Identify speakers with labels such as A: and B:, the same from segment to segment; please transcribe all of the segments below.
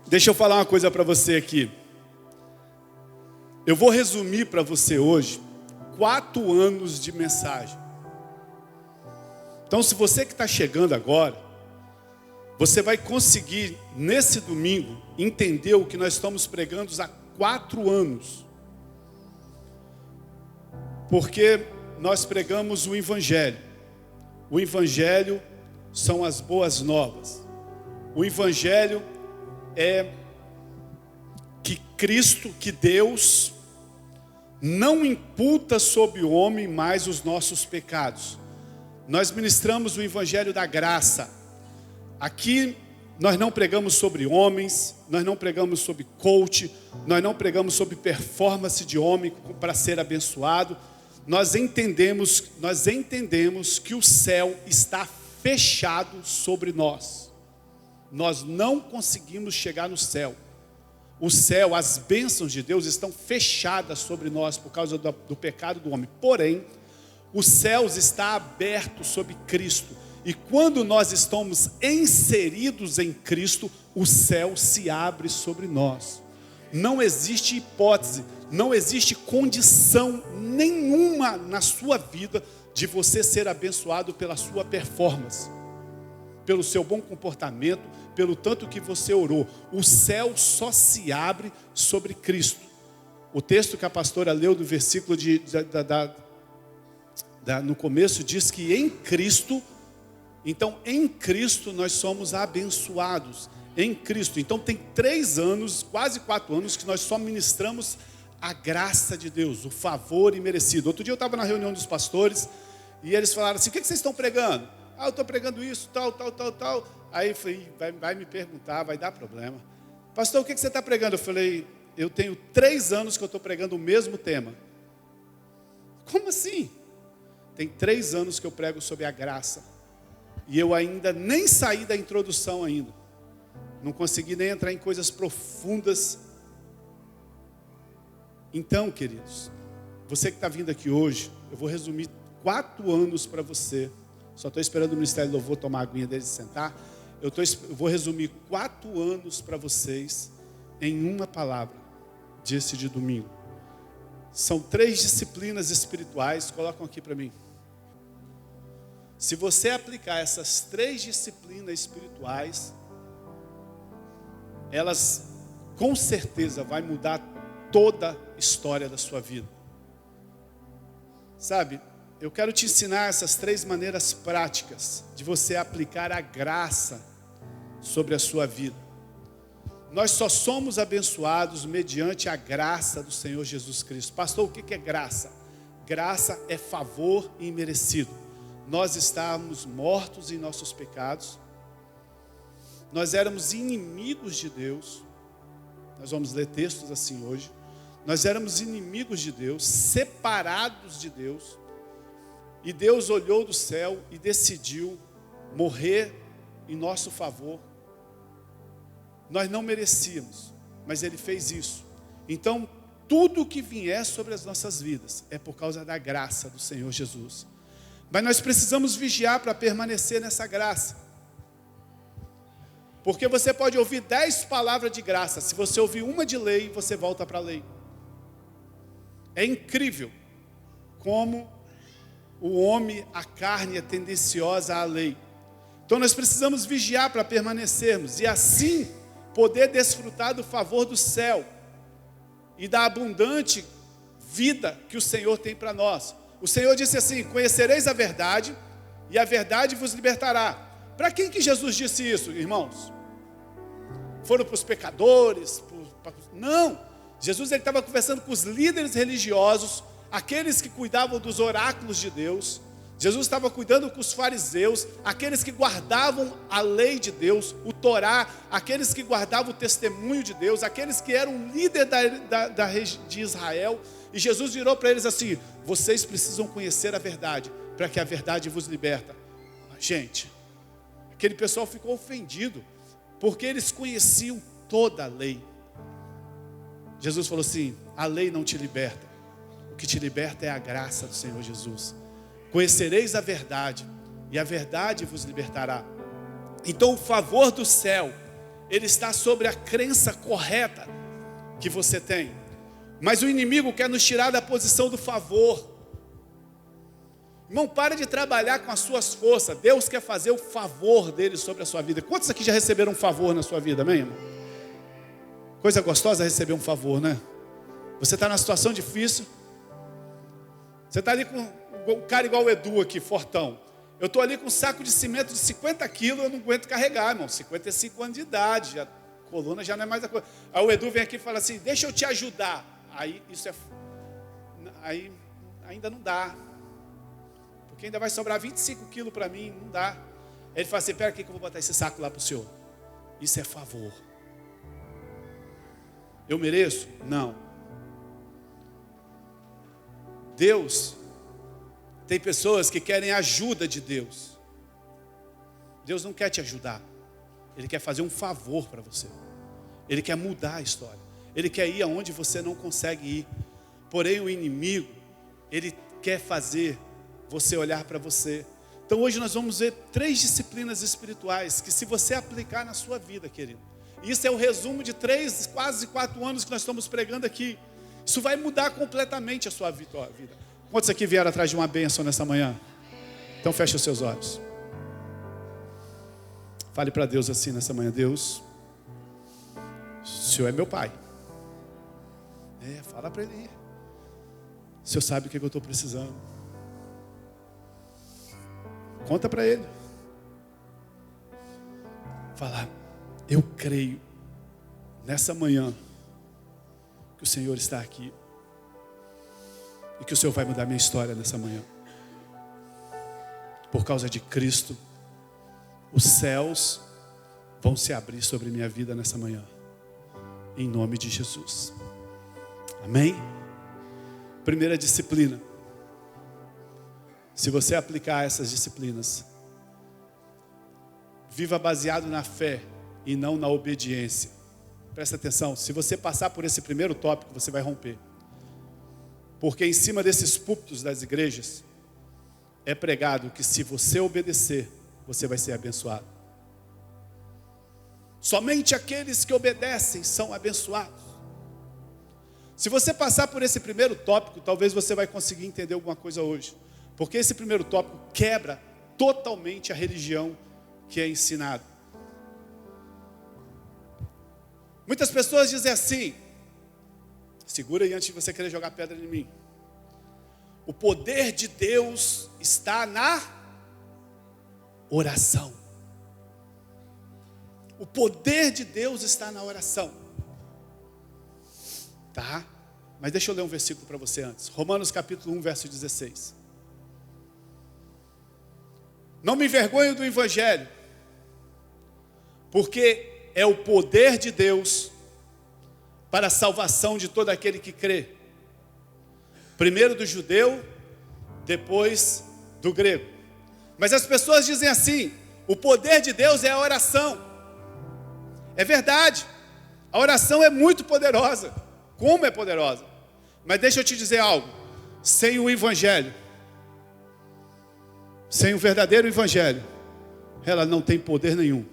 A: Deixa eu falar uma coisa para você aqui. Eu vou resumir para você hoje 4 anos de mensagem. Então, se você que está chegando agora, você vai conseguir, nesse domingo, entender o que nós estamos pregando há 4 anos. Porque nós pregamos o Evangelho. O Evangelho são as boas novas. O Evangelho é que Cristo, que Deus, não imputa sobre o homem mais os nossos pecados. Nós ministramos o Evangelho da graça. Aqui nós não pregamos sobre homens, nós não pregamos sobre coach, nós não pregamos sobre performance de homem para ser abençoado. Nós entendemos que o céu está fechado sobre nós. Nós não conseguimos chegar no céu. O céu, as bênçãos de Deus estão fechadas sobre nós por causa do pecado do homem. Porém, os céus está aberto sobre Cristo. E quando nós estamos inseridos em Cristo, o céu se abre sobre nós. Não existe hipótese, não existe condição nenhuma na sua vida de você ser abençoado pela sua performance, pelo seu bom comportamento, pelo tanto que você orou. O céu só se abre sobre Cristo. O texto que a pastora leu do versículo no começo diz que em Cristo, então em Cristo nós somos abençoados. Em Cristo. Então tem 3 anos, quase 4 anos, que nós só ministramos a graça de Deus, o favor imerecido. Outro dia eu estava na reunião dos pastores e eles falaram assim: o que vocês estão pregando? Eu estou pregando isso, tal. Aí eu falei: vai me perguntar, vai dar problema. Pastor, o que você está pregando? Eu falei: eu tenho 3 anos que eu estou pregando o mesmo tema. Como assim? Tem 3 anos que eu prego sobre a graça e eu ainda nem saí da introdução ainda. Não consegui nem entrar em coisas profundas. Então, queridos, você que está vindo aqui hoje, eu vou resumir 4 anos para você. Só estou esperando o Ministério do Louvor tomar a aguinha dele e sentar. Eu vou resumir 4 anos para vocês em uma palavra, desse de domingo. São 3 disciplinas espirituais, colocam aqui para mim. Se você aplicar essas 3 disciplinas espirituais, elas com certeza vai mudar toda a história da sua vida. Sabe, eu quero te ensinar essas 3 maneiras práticas de você aplicar a graça sobre a sua vida. Nós só somos abençoados mediante a graça do Senhor Jesus Cristo. Pastor, o que é graça? Graça é favor imerecido. Nós estávamos mortos em nossos pecados. Nós éramos inimigos de Deus. Nós vamos ler textos assim hoje. Nós éramos inimigos de Deus, separados de Deus. E Deus olhou do céu e decidiu morrer em nosso favor. Nós não merecíamos, mas Ele fez isso. Então, tudo que vier sobre as nossas vidas é por causa da graça do Senhor Jesus. Mas nós precisamos vigiar para permanecer nessa graça. Porque você pode ouvir 10 palavras de graça. Se você ouvir uma de lei, você volta para a lei. É incrível como o homem, a carne é tendenciosa à lei. Então nós precisamos vigiar para permanecermos. E assim poder desfrutar do favor do céu. E da abundante vida que o Senhor tem para nós. O Senhor disse assim: conhecereis a verdade, e a verdade vos libertará. Para quem que Jesus disse isso, irmãos? Foram para os pecadores? Não. Jesus estava conversando com os líderes religiosos, aqueles que cuidavam dos oráculos de Deus. Jesus estava cuidando com os fariseus, aqueles que guardavam a lei de Deus, o Torá, aqueles que guardavam o testemunho de Deus, aqueles que eram líder de Israel. E Jesus virou para eles assim: vocês precisam conhecer a verdade, para que a verdade vos liberta. Gente, aquele pessoal ficou ofendido, porque eles conheciam toda a lei. Jesus falou assim: a lei não te liberta, o que te liberta é a graça do Senhor Jesus. Conhecereis a verdade, e a verdade vos libertará. Então o favor do céu ele está sobre a crença correta que você tem. Mas o inimigo quer nos tirar da posição do favor. Irmão, para de trabalhar com as suas forças. Deus quer fazer o favor dele sobre a sua vida. Quantos aqui já receberam um favor na sua vida, amém, irmão? Coisa gostosa receber um favor, né? Você está numa situação difícil. Você está ali com um cara igual o Edu aqui, fortão. Eu estou ali com um saco de cimento de 50 quilos, eu não aguento carregar, irmão. 55 anos de idade, a coluna já não é mais a coisa. Aí o Edu vem aqui e fala assim, deixa eu te ajudar. Aí ainda não dá. Porque ainda vai sobrar 25 quilos para mim, não dá. Aí ele fala assim, pera aqui que eu vou botar esse saco lá para o senhor. Isso é favor. Eu mereço? Não. Deus, tem pessoas que querem ajuda de Deus. Deus não quer te ajudar. Ele quer fazer um favor para você. Ele quer mudar a história. Ele quer ir aonde você não consegue ir. Porém o inimigo, ele quer fazer você olhar para você. Então hoje nós vamos ver 3 disciplinas espirituais que se você aplicar na sua vida, querido. Isso é o resumo de 3, quase 4 anos que nós estamos pregando aqui. Isso vai mudar completamente a sua vida. Quantos aqui vieram atrás de uma bênção nessa manhã? Então feche os seus olhos. Fale para Deus assim nessa manhã. Deus, o Senhor é meu Pai. Fala para Ele. O Senhor sabe o que eu estou precisando. Conta para Ele. Fala, eu creio nessa manhã que o Senhor está aqui e que o Senhor vai mudar minha história nessa manhã. Por causa de Cristo, os céus vão se abrir sobre minha vida nessa manhã, em nome de Jesus. Amém? Primeira disciplina. Se você aplicar essas disciplinas, viva baseado na fé e não na obediência. Presta atenção, se você passar por esse primeiro tópico, você vai romper. Porque em cima desses púlpitos das igrejas, é pregado que se você obedecer, você vai ser abençoado. Somente aqueles que obedecem são abençoados. Se você passar por esse primeiro tópico, talvez você vai conseguir entender alguma coisa hoje. Porque esse primeiro tópico quebra totalmente a religião que é ensinada. Muitas pessoas dizem assim, segura aí antes de você querer jogar pedra em mim. O poder de Deus está na oração. O poder de Deus está na oração. Tá? Mas deixa eu ler um versículo para você antes. Romanos capítulo 1, verso 16. Não me envergonho do Evangelho, porque é o poder de Deus para a salvação de todo aquele que crê. Primeiro do judeu, depois do grego. Mas as pessoas dizem assim, o poder de Deus é a oração. É verdade, a oração é muito poderosa. Como é poderosa? Mas deixa eu te dizer algo, sem o Evangelho, sem o verdadeiro Evangelho, ela não tem poder nenhum.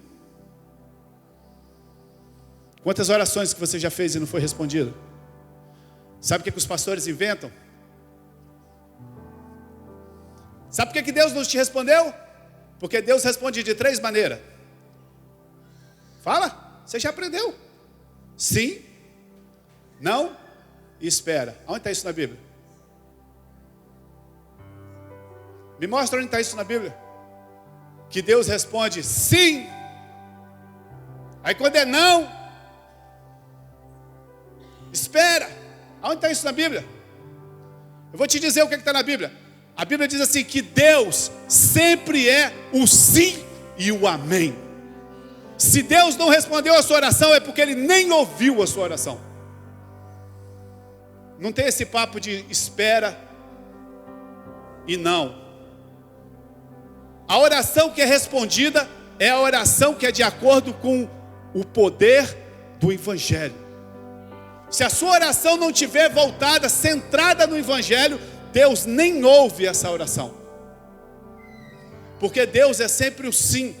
A: Quantas orações que você já fez e não foi respondida? Sabe o que os pastores inventam? Sabe por que Deus não te respondeu? Porque Deus responde de 3 maneiras. Fala, você já aprendeu. Sim, não e espera. Onde está isso na Bíblia? Me mostra onde está isso na Bíblia. Que Deus responde sim. Aí quando é não, espera. Onde está isso na Bíblia? Eu vou te dizer o que está na Bíblia. A Bíblia diz assim, que Deus sempre é o sim e o amém. Se Deus não respondeu a sua oração, é porque Ele nem ouviu a sua oração. Não tem esse papo de espera e não. A oração que é respondida é a oração que é de acordo com o poder do Evangelho. Se a sua oração não estiver voltada, centrada no Evangelho, Deus nem ouve essa oração. Porque Deus é sempre o sim.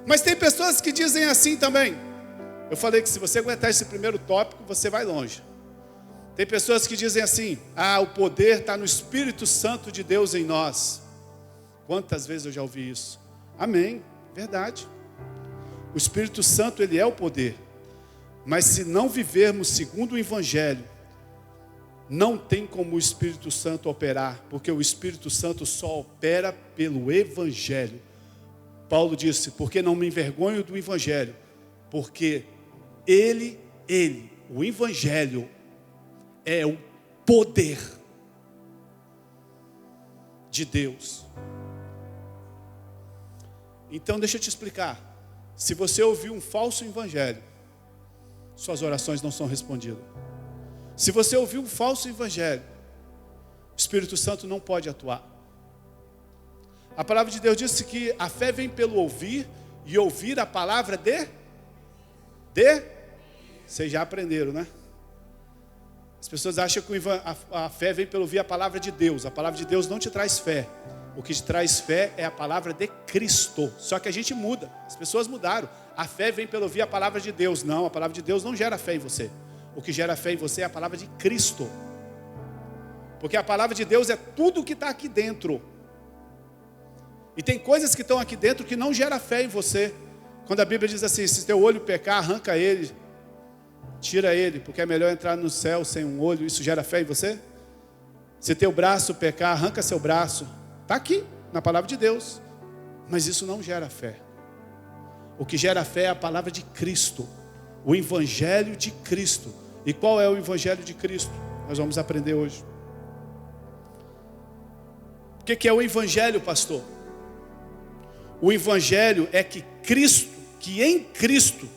A: Mas tem pessoas que dizem assim também. Eu falei que se você aguentar esse primeiro tópico, você vai longe. Tem pessoas que dizem assim: o poder está no Espírito Santo de Deus em nós. Quantas vezes eu já ouvi isso? Amém, verdade. O Espírito Santo, ele é o poder. Mas se não vivermos segundo o Evangelho, não tem como o Espírito Santo operar, porque o Espírito Santo só opera pelo Evangelho. Paulo disse: porque não me envergonho do Evangelho, porque o Evangelho é o poder de Deus. Então deixa eu te explicar. Se você ouvir um falso evangelho, suas orações não são respondidas. Se você ouvir um falso evangelho, o Espírito Santo não pode atuar. A palavra de Deus disse que a fé vem pelo ouvir, e ouvir a palavra de? Vocês já aprenderam, né? As pessoas acham que a fé vem pelo ouvir a palavra de Deus. A palavra de Deus não te traz fé. O que te traz fé é a palavra de Cristo. Só que a gente muda, as pessoas mudaram. A fé vem pelo ouvir a palavra de Deus. Não, a palavra de Deus não gera fé em você. O que gera fé em você é a palavra de Cristo. Porque a palavra de Deus é tudo o que está aqui dentro. E tem coisas que estão aqui dentro que não geram fé em você. Quando a Bíblia diz assim: se teu olho pecar, arranca ele, tira ele, porque é melhor entrar no céu sem um olho. Isso gera fé em você? Se teu braço pecar, arranca seu braço. Está aqui, na palavra de Deus. Mas isso não gera fé. O que gera fé é a palavra de Cristo. O Evangelho de Cristo. E qual é o Evangelho de Cristo? Nós vamos aprender hoje. O que é o Evangelho, pastor? O Evangelho é que em Cristo,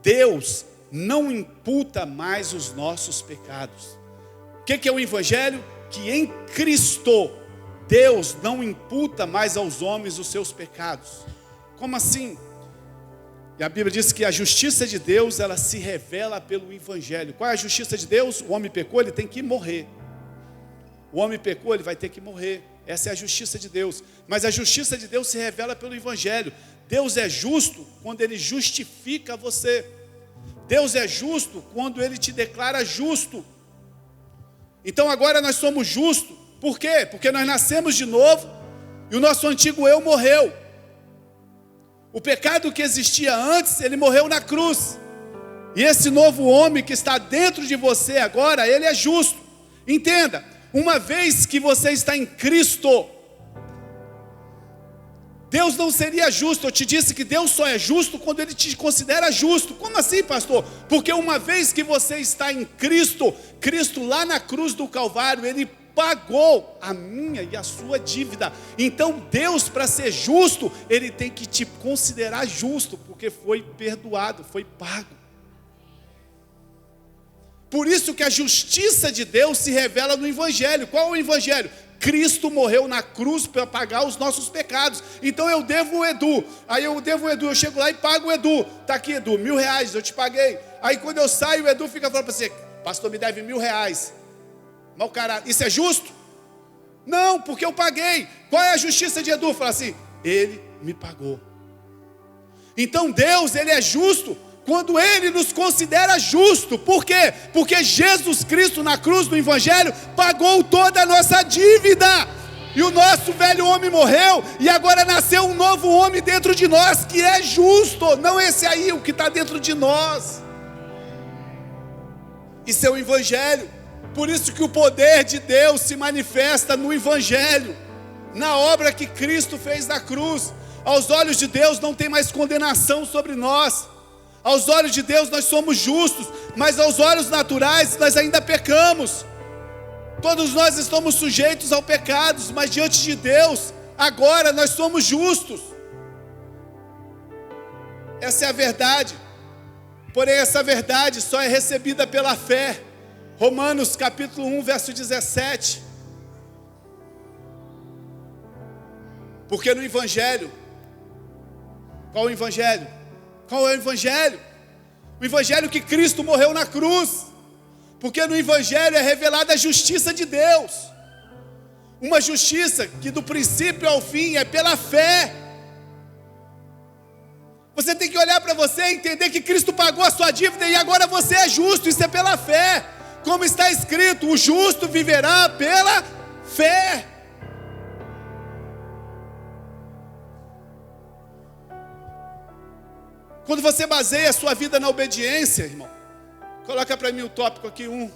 A: Deus não imputa mais os nossos pecados. O que é o Evangelho? Que em Cristo, Deus não imputa mais aos homens os seus pecados. Como assim? E a Bíblia diz que a justiça de Deus, ela se revela pelo Evangelho. Qual é a justiça de Deus? O homem pecou, ele tem que morrer. O homem pecou, ele vai ter que morrer. Essa é a justiça de Deus. Mas a justiça de Deus se revela pelo Evangelho. Deus é justo quando Ele justifica você. Deus é justo quando Ele te declara justo. Então agora nós somos justos. Por quê? Porque nós nascemos de novo e o nosso antigo eu morreu. O pecado que existia antes, ele morreu na cruz. E esse novo homem que está dentro de você agora, ele é justo. Entenda, uma vez que você está em Cristo, Deus não seria justo. Eu te disse que Deus só é justo quando Ele te considera justo. Como assim, pastor? Porque uma vez que você está em Cristo, Cristo lá na cruz do Calvário, Ele pagou a minha e a sua dívida. Então Deus, para ser justo, Ele tem que te considerar justo, porque foi perdoado, foi pago. Por isso que a justiça de Deus se revela no Evangelho. Qual é o Evangelho? Cristo morreu na cruz para pagar os nossos pecados. Então eu devo o Edu. Aí eu devo o Edu, eu chego lá e pago o Edu. Está aqui, Edu, R$1.000, eu te paguei. Aí quando eu saio, o Edu fica falando para você: pastor, me deve R$1.000. Mau caralho, isso é justo? Não, porque eu paguei. Qual é a justiça de Edu? Fala assim: ele me pagou. Então Deus, Ele é justo quando Ele nos considera justo. Por quê? Porque Jesus Cristo na cruz do Evangelho pagou toda a nossa dívida. E o nosso velho homem morreu, e agora nasceu um novo homem dentro de nós, que é justo. Não esse aí, o que está dentro de nós. Isso é o Evangelho. Por isso que o poder de Deus se manifesta no Evangelho, na obra que Cristo fez na cruz. Aos olhos de Deus não tem mais condenação sobre nós. Aos olhos de Deus nós somos justos, mas aos olhos naturais nós ainda pecamos. Todos nós estamos sujeitos ao pecado, mas diante de Deus, agora nós somos justos. Essa é a verdade. Porém essa verdade só é recebida pela fé. Romanos capítulo 1, verso 17. Porque no Evangelho, qual o Evangelho? Qual é o Evangelho? O Evangelho que Cristo morreu na cruz. Porque no Evangelho é revelada a justiça de Deus. Uma justiça que do princípio ao fim é pela fé. Você tem que olhar para você e entender que Cristo pagou a sua dívida e agora você é justo. Isso é pela fé. Como está escrito, o justo viverá pela fé. Quando você baseia a sua vida na obediência, irmão, coloca para mim o tópico aqui 1.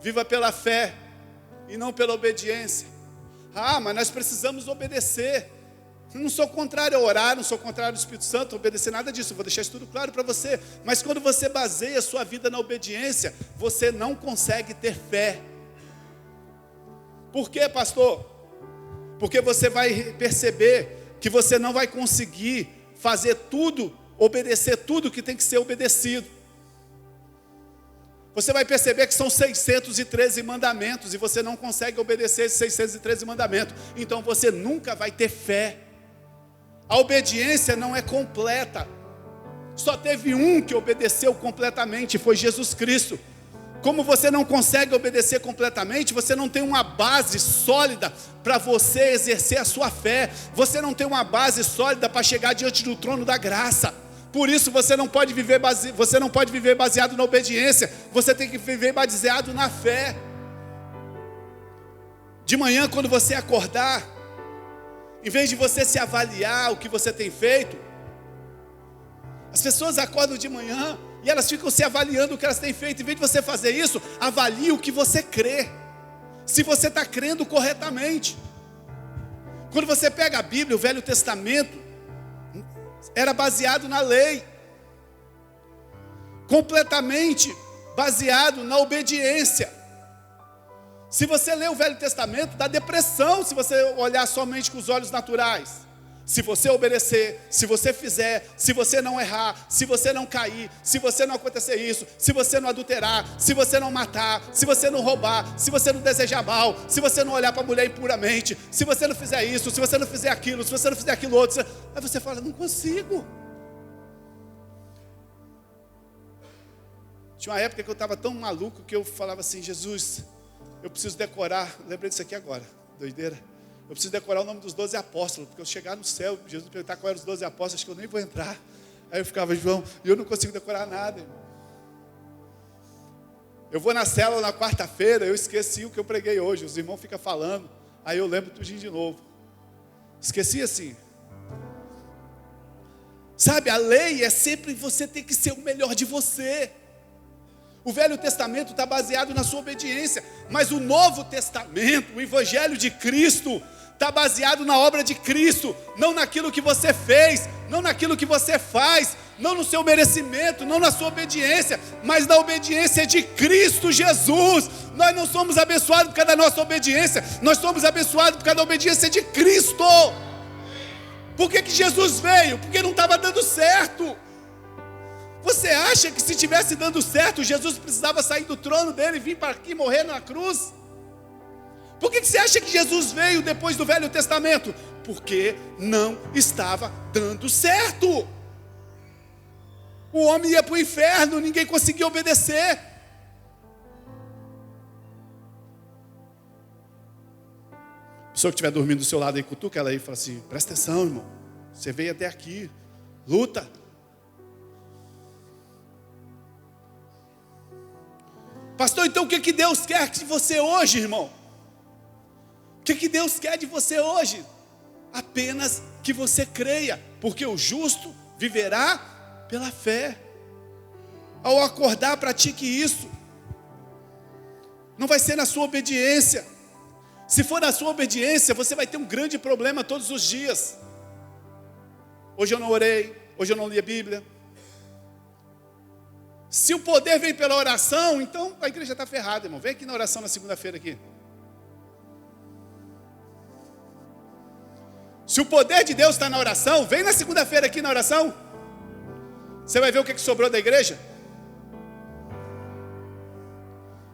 A: Viva pela fé e não pela obediência. Ah, mas nós precisamos obedecer. Eu não sou contrário a orar, não sou contrário ao Espírito Santo, obedecer nada disso, eu vou deixar isso tudo claro para você. Mas quando você baseia a sua vida na obediência, você não consegue ter fé. Por quê, pastor? Porque você vai perceber que você não vai conseguir fazer tudo, obedecer tudo que tem que ser obedecido. Você vai perceber que são 613 mandamentos e você não consegue obedecer esses 613 mandamentos. Então você nunca vai ter fé. A obediência não é completa. Só teve um que obedeceu completamente, foi Jesus Cristo. Como você não consegue obedecer completamente, você não tem uma base sólida para você exercer a sua fé. Você não tem uma base sólida para chegar diante do trono da graça. Por isso você não pode viver baseado na obediência. Você tem que viver baseado na fé. De manhã, quando você acordar, em vez de você se avaliar o que você tem feito, as pessoas acordam de manhã e elas ficam se avaliando o que elas têm feito. Em vez de você fazer isso, avalie o que você crê, se você está crendo corretamente. Quando você pega a Bíblia, o Velho Testamento era baseado na lei, completamente baseado na obediência. Se você ler o Velho Testamento, dá depressão se você olhar somente com os olhos naturais. Se você obedecer, se você fizer, se você não errar, se você não cair, se você não acontecer isso, se você não adulterar, se você não matar, se você não roubar, se você não desejar mal, se você não olhar para a mulher impuramente, se você não fizer isso, se você não fizer aquilo, se você não fizer aquilo outro, aí você fala, não consigo. Tinha uma época que eu estava tão maluco que eu falava assim, Jesus, eu preciso decorar, lembrei disso aqui agora, doideira. Eu preciso decorar o nome dos 12 apóstolos, porque eu chegar no céu, Jesus perguntar qual eram os 12 apóstolos, acho que eu nem vou entrar. Aí eu ficava, João, e eu não consigo decorar nada, irmão. Eu vou na célula na quarta-feira, eu esqueci o que eu preguei hoje, os irmãos ficam falando, aí eu lembro tudinho de novo. Esqueci assim. Sabe, a lei é sempre você ter que ser o melhor de você. O Velho Testamento está baseado na sua obediência, mas o Novo Testamento, o Evangelho de Cristo, está baseado na obra de Cristo, não naquilo que você fez, não naquilo que você faz, não no seu merecimento, não na sua obediência, mas na obediência de Cristo Jesus. Nós não somos abençoados por causa da nossa obediência, nós somos abençoados por causa da obediência de Cristo. Por que Jesus veio? Porque não estava dando certo. Você acha que se estivesse dando certo, Jesus precisava sair do trono dele e vir para aqui morrer na cruz? Por que você acha que Jesus veio depois do Velho Testamento? Porque não estava dando certo. O homem ia para o inferno, ninguém conseguia obedecer. A pessoa que estiver dormindo do seu lado aí, cutuca ela aí e fala assim, presta atenção, irmão, você veio até aqui, luta. Pastor, então o que Deus quer de você hoje, irmão? O que Deus quer de você hoje? Apenas que você creia, porque o justo viverá pela fé. Ao acordar, pratique isso. Não vai ser na sua obediência. Se for na sua obediência, você vai ter um grande problema todos os dias. Hoje eu não orei, hoje eu não li a Bíblia. Se o poder vem pela oração, então a igreja está ferrada, irmão. Vem aqui na oração na segunda-feira aqui. Se o poder de Deus está na oração, vem na segunda-feira aqui na oração. Você vai ver o que sobrou da igreja.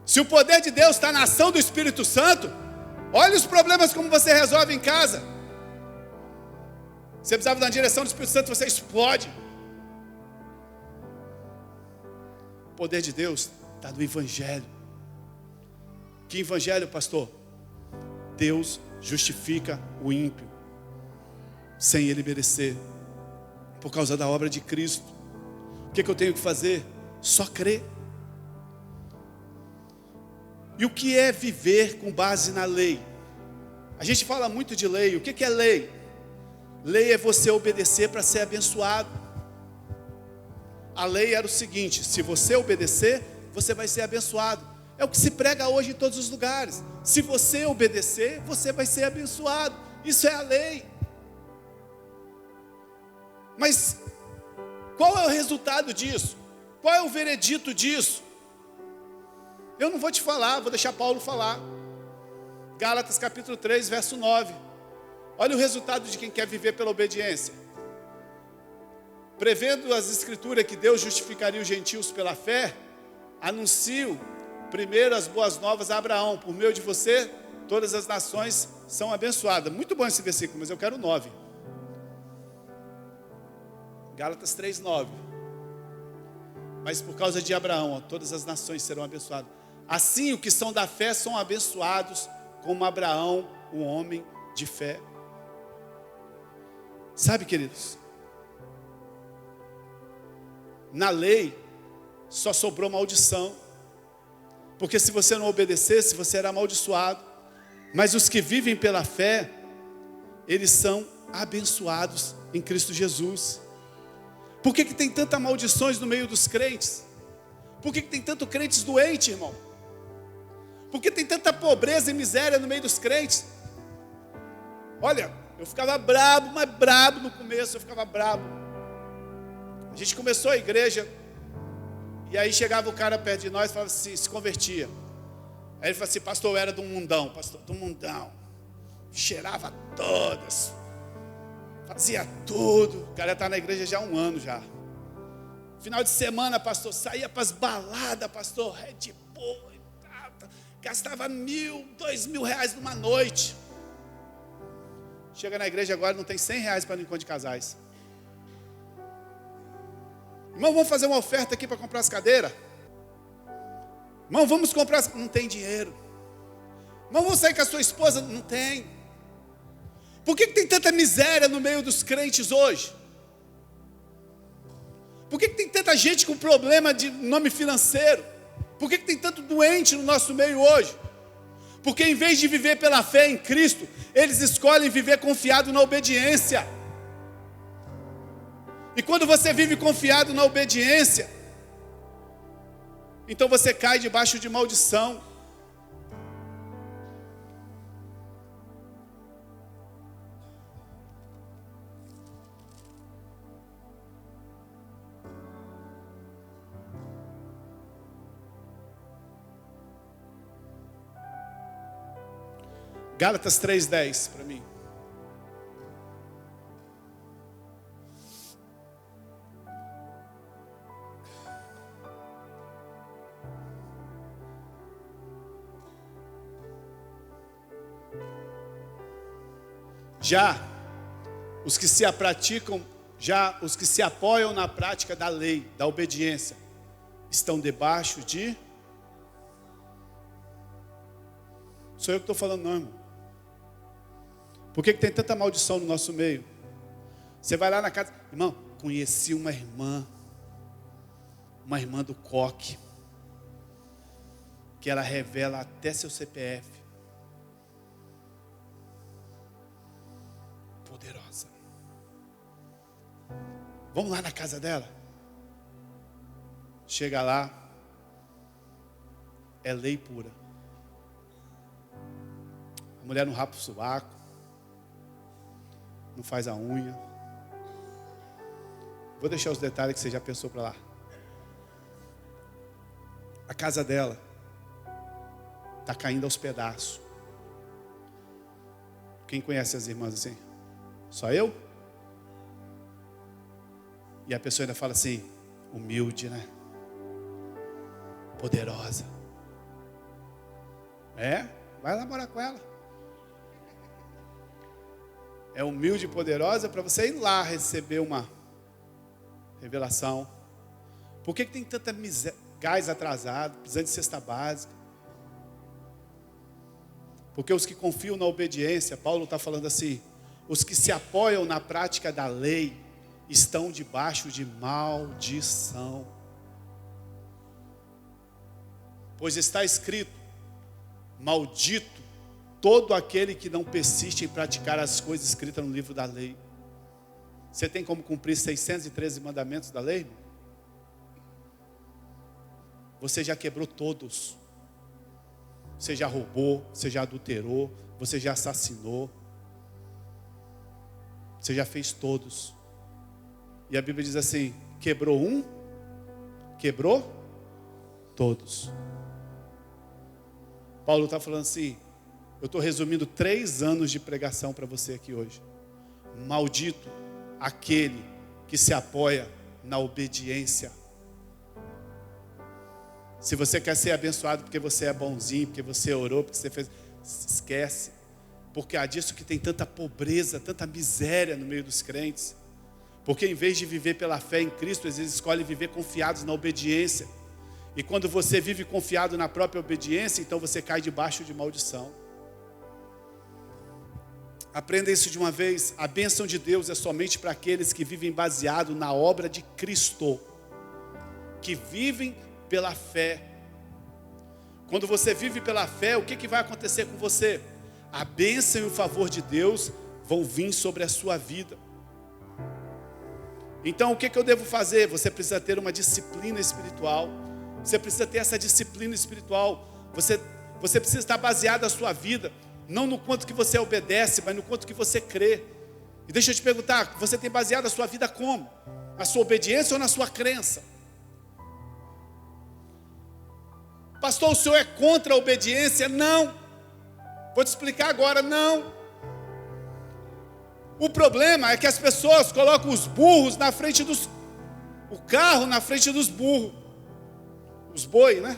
A: Se o poder de Deus está na ação do Espírito Santo, olha os problemas como você resolve em casa. Você precisava da direção do Espírito Santo, você explode. O poder de Deus está no Evangelho. Que Evangelho, pastor? Deus justifica o ímpio sem ele merecer. por causa da obra de Cristo. O que eu tenho que fazer? Só crer. E o que é viver com base na lei? A gente fala muito de lei. O que é lei? Lei é você obedecer para ser abençoado. A lei era o seguinte: se você obedecer, você vai ser abençoado. É o que se prega hoje em todos os lugares. Se você obedecer, você vai ser abençoado. Isso é a lei. Mas qual é o resultado disso? Qual é o veredito disso? Eu não vou te falar, vou deixar Paulo falar. Gálatas capítulo 3, verso 9. Olha o resultado de quem quer viver pela obediência. Prevendo as escrituras que Deus justificaria os gentios pela fé, anuncio primeiro as boas novas a Abraão: por meio de você, todas as nações são abençoadas. Muito bom esse versículo, mas eu quero 9. Gálatas 3, 9. Mas por causa de Abraão, todas as nações serão abençoadas. Assim, os que são da fé são abençoados, como Abraão, um homem de fé. Sabe, queridos, na lei só sobrou maldição, porque se você não obedecesse, você era amaldiçoado. Mas os que vivem pela fé, eles são abençoados em Cristo Jesus. Por que tem tantas maldições no meio dos crentes? Por que tem tanto crentes doentes, irmão? Por que tem tanta pobreza e miséria no meio dos crentes? Olha, eu ficava brabo, mas brabo no começo, eu ficava brabo. A gente começou a igreja, e aí chegava o cara perto de nós e falava assim, se convertia. Aí ele falou assim: pastor, eu era do mundão, pastor, do mundão. Cheirava todas, fazia tudo. O cara está na igreja já há 1 ano já. Final de semana, pastor, saía para as baladas, pastor, Red Bull, gastava 1.000, 2.000 reais numa noite. Chega na igreja agora, não tem 100 reais para encontro de casais. Irmão, vamos fazer uma oferta aqui para comprar as cadeiras? Irmão, vamos comprar as... Não tem dinheiro. Irmão, vamos sair com a sua esposa? Não tem. Por que tem tanta miséria no meio dos crentes hoje? Por que tem tanta gente com problema de nome financeiro? Por que tem tanto doente no nosso meio hoje? Porque em vez de viver pela fé em Cristo, eles escolhem viver confiado na obediência. E quando você vive confiado na obediência, então você cai debaixo de maldição. Gálatas 3:10 para mim. Já os que se apoiam na prática da lei, da obediência, estão debaixo de... Sou eu que estou falando, não, irmão. Por que tem tanta maldição no nosso meio? Você vai lá na casa, irmão, conheci uma irmã do coque, que ela revela até seu CPF. Poderosa. Vamos lá na casa dela? Chega lá, é lei pura. A mulher não rapa o sovaco, não faz a unha. Vou deixar os detalhes que você já pensou para lá. A casa dela está caindo aos pedaços. Quem conhece as irmãs assim? Só eu? E a pessoa ainda fala assim, humilde, né? Poderosa. Vai lá morar com ela. É humilde e poderosa para você ir lá receber uma revelação. Por que tem tanta gás atrasado, precisando de cesta básica? Porque os que confiam na obediência, Paulo está falando assim, os que se apoiam na prática da lei, estão debaixo de maldição. Pois está escrito: maldito todo aquele que não persiste em praticar as coisas escritas no livro da lei. Você tem como cumprir 613 mandamentos da lei? Você já quebrou todos. Você já roubou, você já adulterou, você já assassinou. Você já fez todos. E a Bíblia diz assim: quebrou um, quebrou todos. Paulo está falando assim, eu estou resumindo 3 anos de pregação para você aqui hoje. Maldito aquele que se apoia na obediência. Se você quer ser abençoado porque você é bonzinho, porque você orou, porque você fez, esquece. Porque há disso que tem tanta pobreza, tanta miséria no meio dos crentes. Porque em vez de viver pela fé em Cristo, às vezes escolhem viver confiados na obediência. E quando você vive confiado na própria obediência, então você cai debaixo de maldição. Aprenda isso de uma vez. A bênção de Deus é somente para aqueles que vivem baseado na obra de Cristo, que vivem pela fé. Quando você vive pela fé, o que vai acontecer com você? A bênção e o favor de Deus vão vir sobre a sua vida. Então o que eu devo fazer? Você precisa ter uma disciplina espiritual. Você precisa ter essa disciplina espiritual. Você precisa estar baseado a sua vida, não no quanto que você obedece, mas no quanto que você crê. E deixa eu te perguntar, você tem baseado a sua vida como? Na sua obediência ou na sua crença? Pastor, o senhor é contra a obediência? Não. Vou te explicar agora, não. O problema é que as pessoas colocam os burros na frente o carro na frente dos burros. Os boi, né?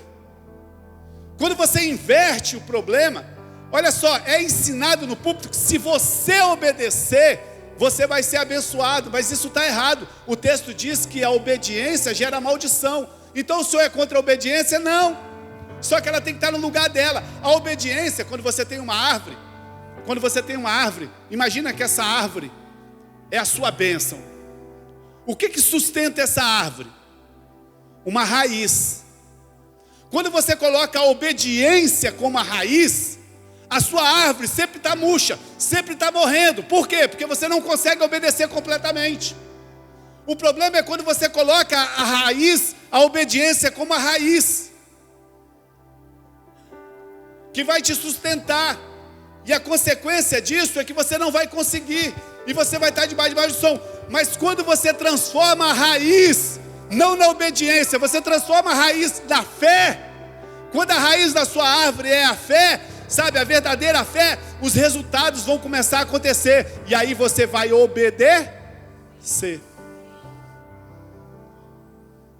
A: Quando você inverte o problema, olha só, é ensinado no púlpito que se você obedecer, você vai ser abençoado, mas isso está errado. O texto diz que a obediência gera maldição. Então o senhor é contra a obediência? Não. Só que ela tem que estar no lugar dela. A obediência, quando você tem uma árvore, imagina que essa árvore é a sua bênção. O que sustenta essa árvore? Uma raiz. Quando você coloca a obediência como a raiz, a sua árvore sempre está murcha, sempre está morrendo. Por quê? Porque você não consegue obedecer completamente. O problema é quando você coloca a raiz, a obediência como a raiz, que vai te sustentar. E a consequência disso é que você não vai conseguir, e você vai estar debaixo de maldição. Mas quando você transforma a raiz, não na obediência, você transforma a raiz na fé. Quando a raiz da sua árvore é a fé, sabe, a verdadeira fé, os resultados vão começar a acontecer. E aí você vai obedecer.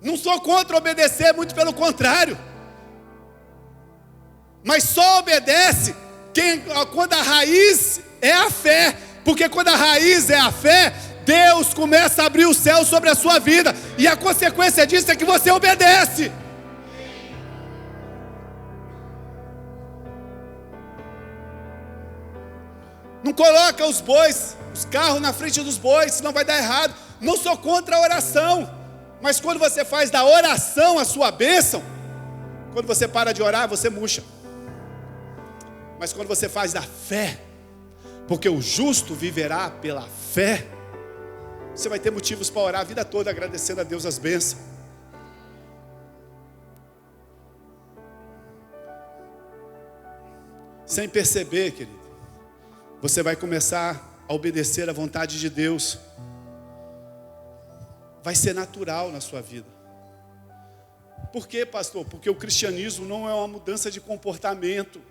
A: Não sou contra obedecer, muito pelo contrário. Mas só obedece quando a raiz é a fé. Porque quando a raiz é a fé, Deus começa a abrir o céu sobre a sua vida. E a consequência disso é que você obedece. Não coloca os bois, os carros na frente dos bois, senão vai dar errado. Não sou contra a oração, mas quando você faz da oração a sua bênção, quando você para de orar, você murcha. Mas quando você faz da fé, porque o justo viverá pela fé, você vai ter motivos para orar a vida toda, agradecendo a Deus as bênçãos. Sem perceber, querido, você vai começar a obedecer à vontade de Deus. Vai ser natural na sua vida. Por quê, pastor? Porque o cristianismo não é uma mudança de comportamento.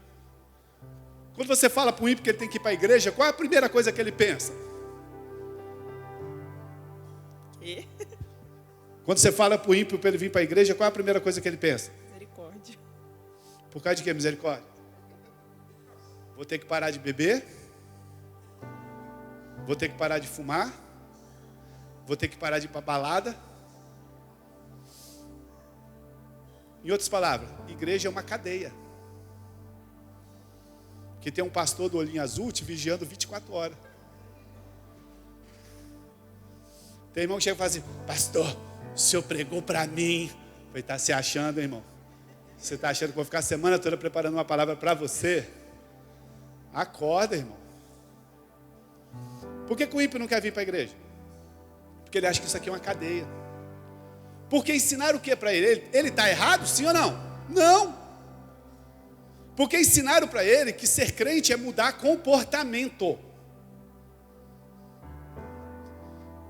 A: Quando você fala para o ímpio que ele tem que ir para a igreja, qual é a primeira coisa que ele pensa? Quando você fala para o ímpio para ele vir para a igreja, qual é a primeira coisa que ele pensa?
B: Misericórdia.
A: Por causa de quê? Misericórdia? Vou ter que parar de beber? Vou ter que parar de fumar? Vou ter que parar de ir para balada? Em outras palavras, igreja é uma cadeia. Que tem um pastor do olhinho azul te vigiando 24 horas. Tem irmão que chega e fala assim: pastor, o senhor pregou para mim. Ele está se achando, irmão. Você está achando que eu vou ficar a semana toda preparando uma palavra para você? Acorda, irmão. Por que o ímpio não quer vir para a igreja? Porque ele acha que isso aqui é uma cadeia. Porque ensinaram o que para ele? Ele está errado, sim ou não? Não. Porque ensinaram para ele que ser crente é mudar comportamento.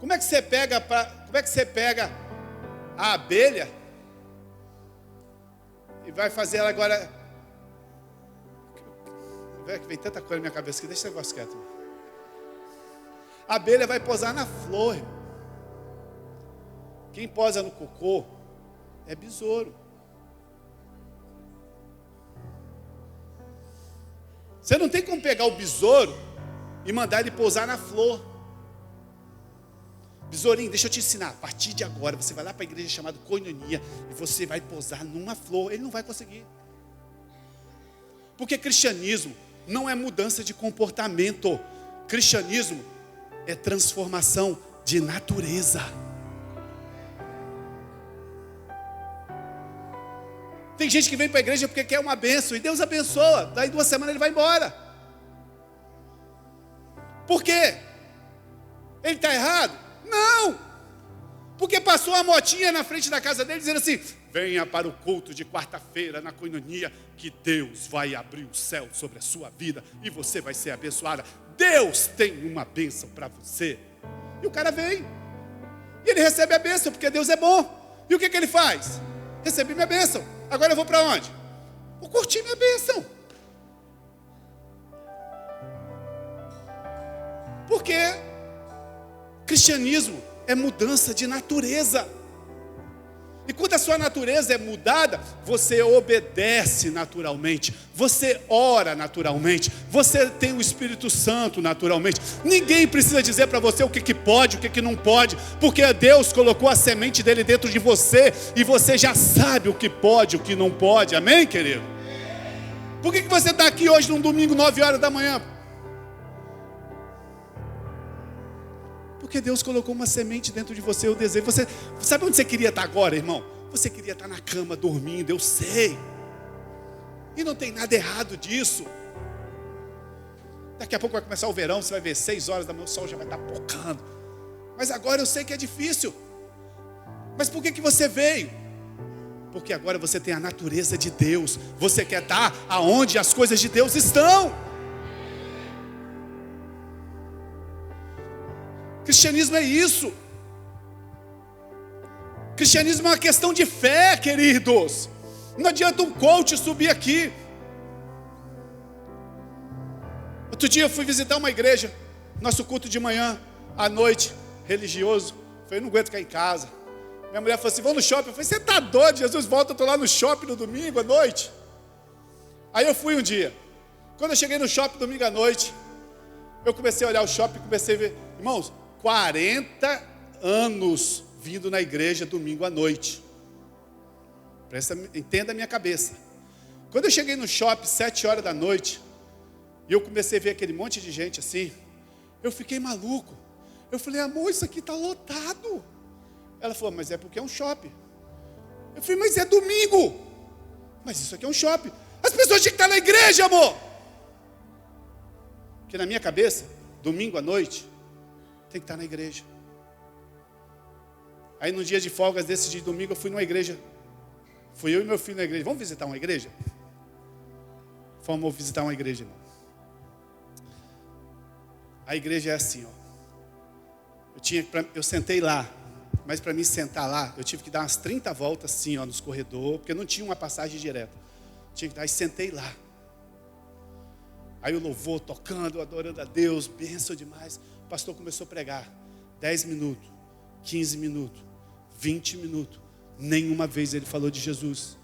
A: Como é que você pega a abelha e vai fazer ela agora? Vem tanta coisa na minha cabeça que deixa esse negócio quieto. A abelha vai posar na flor. Quem posa no cocô é besouro. Você não tem como pegar o besouro e mandar ele pousar na flor. Besourinho, deixa eu te ensinar. A partir de agora, você vai lá para a igreja chamada Koinonia e você vai pousar numa flor. Ele não vai conseguir. Porque cristianismo não é mudança de comportamento. Cristianismo é transformação de natureza. Tem gente que vem para a igreja porque quer uma bênção, e Deus abençoa, daí 2 semanas ele vai embora. Por quê? Ele está errado? Não! Porque passou uma motinha na frente da casa dele dizendo assim: venha para o culto de quarta-feira na Koinonia, que Deus vai abrir o céu sobre a sua vida e você vai ser abençoada. Deus tem uma bênção para você. E o cara vem, e ele recebe a bênção, porque Deus é bom. E o que ele faz? Recebi minha bênção. Agora eu vou para onde? Vou curtir minha bênção. Porque cristianismo é mudança de natureza. E quando a sua natureza é mudada, você obedece naturalmente, você ora naturalmente, você tem o Espírito Santo naturalmente. Ninguém precisa dizer para você o que pode, o que não pode, porque Deus colocou a semente dele dentro de você e você já sabe o que pode, o que não pode. Amém, querido? Por que você está aqui hoje num domingo, 9 horas da manhã? Porque Deus colocou uma semente dentro de você, o desejo. Você sabe onde você queria estar agora, irmão? Você queria estar na cama, dormindo, eu sei. E não tem nada errado disso. Daqui a pouco vai começar o verão, você vai ver 6 horas da manhã, o sol já vai estar pocando. Mas agora eu sei que é difícil. Mas por que você veio? Porque agora você tem a natureza de Deus. Você quer estar aonde as coisas de Deus estão. Cristianismo é isso. Cristianismo é uma questão de fé, queridos. Não adianta um coach subir aqui. Outro dia eu fui visitar uma igreja, nosso culto de manhã, à noite, religioso. Eu falei: não aguento ficar em casa. Minha mulher falou assim: vamos no shopping. Eu falei: você está doido? Jesus volta, eu estou lá no shopping no domingo à noite. Aí eu fui um dia. Quando eu cheguei no shopping domingo à noite, eu comecei a olhar o shopping, comecei a ver, irmãos, 40 anos vindo na igreja domingo à noite. Entenda a minha cabeça. Quando eu cheguei no shopping, 7 horas da noite, e eu comecei a ver aquele monte de gente assim, eu fiquei maluco. Eu falei: amor, isso aqui está lotado. Ela falou: mas é porque é um shopping. Eu falei: mas é domingo. Mas isso aqui é um shopping. As pessoas tinham que estar na igreja, amor. Porque na minha cabeça, domingo à noite, tem que estar na igreja. Aí no dia de folgas desse dia de domingo, eu fui numa igreja. Fui eu e meu filho na igreja. Vamos visitar uma igreja? Fomos visitar uma igreja, irmão. A igreja é assim, ó. Eu sentei lá, mas para mim sentar lá, eu tive que dar umas 30 voltas assim, ó, nos corredores, porque não tinha uma passagem direta. Tinha que dar, e sentei lá. Aí o louvor tocando, adorando a Deus, bênção demais. O pastor começou a pregar. 10 minutos, 15 minutos, 20 minutos. Nenhuma vez ele falou de Jesus.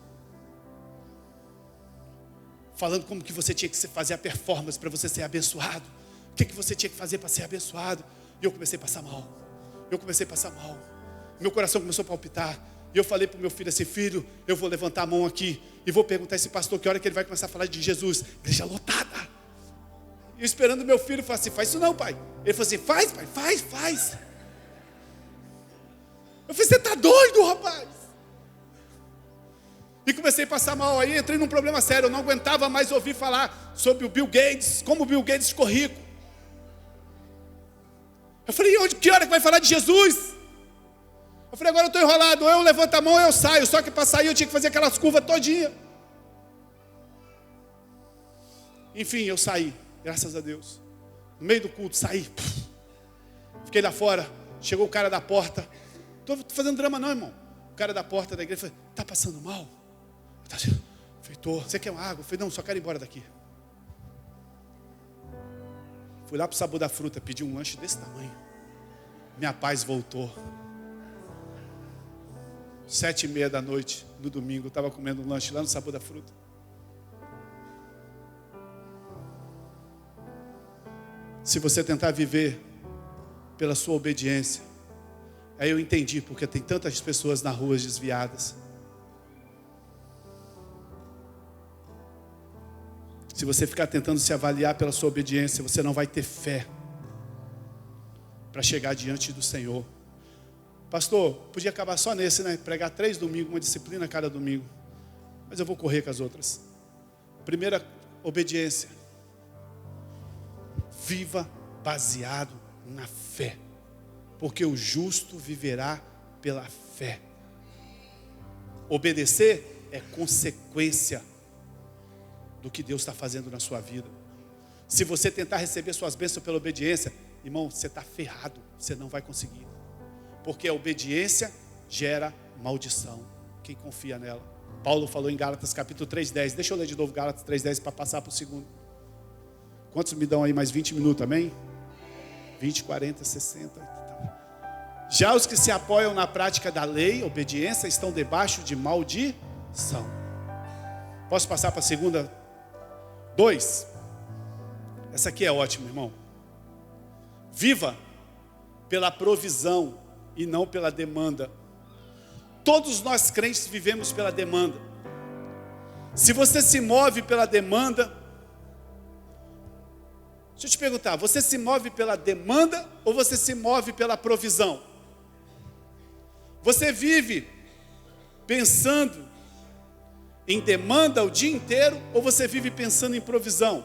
A: Falando como que você tinha que fazer a performance para você ser abençoado. O que você tinha que fazer para ser abençoado. E eu comecei a passar mal. Meu coração começou a palpitar. E eu falei para o meu filho assim: filho, eu vou levantar a mão aqui e vou perguntar a esse pastor que hora que ele vai começar a falar de Jesus. Igreja lotada. E eu esperando meu filho falar assim: faz isso não, pai. Ele falou assim: faz, pai, faz. Eu falei, você está doido, rapaz? E comecei a passar mal aí, entrei num problema sério. Eu não aguentava mais ouvir falar sobre o Bill Gates, como o Bill Gates ficou rico. Eu falei, que hora que vai falar de Jesus? Eu falei, agora eu estou enrolado, ou eu levanto a mão ou eu saio. Só que para sair eu tinha que fazer aquelas curvas todinha. Enfim, eu saí, graças a Deus. No meio do culto, saí. Fiquei lá fora, chegou o cara da porta. Estou fazendo drama não, irmão. O cara da porta da igreja falou, está passando mal? Eu falei, tô. Você quer uma água? Eu falei, não, só quero ir embora daqui. Fui lá para o Sabor da Fruta, pedi um lanche desse tamanho. Minha paz voltou. 7:30 da noite, no domingo, eu estava comendo um lanche lá no Sabor da Fruta. Se você tentar viver pela sua obediência, aí eu entendi porque tem tantas pessoas na rua desviadas. Se você ficar tentando se avaliar pela sua obediência, você não vai ter fé para chegar diante do Senhor. Pastor, podia acabar só nesse, né? Pregar 3 domingos, uma disciplina a cada domingo. Mas eu vou correr com as outras. Primeira, obediência. Viva baseado na fé. Porque o justo viverá pela fé. Obedecer é consequência do que Deus está fazendo na sua vida. Se você tentar receber suas bênçãos pela obediência, irmão, você está ferrado, você não vai conseguir. Porque a obediência gera maldição. Quem confia nela? Paulo falou em Gálatas capítulo 3:10. Deixa eu ler de novo Gálatas 3:10 para passar para o segundo. Quantos me dão aí mais 20 minutos, amém? 20, 40, 60. Já os que se apoiam na prática da lei, obediência, estão debaixo de maldição. Posso passar para a segunda? 2. Essa aqui é ótima, irmão. Viva pela provisão e não pela demanda. Todos nós crentes vivemos pela demanda. Se você se move pela demanda, deixa eu te perguntar, você se move pela demanda ou você se move pela provisão? Você vive pensando em demanda o dia inteiro ou você vive pensando em provisão?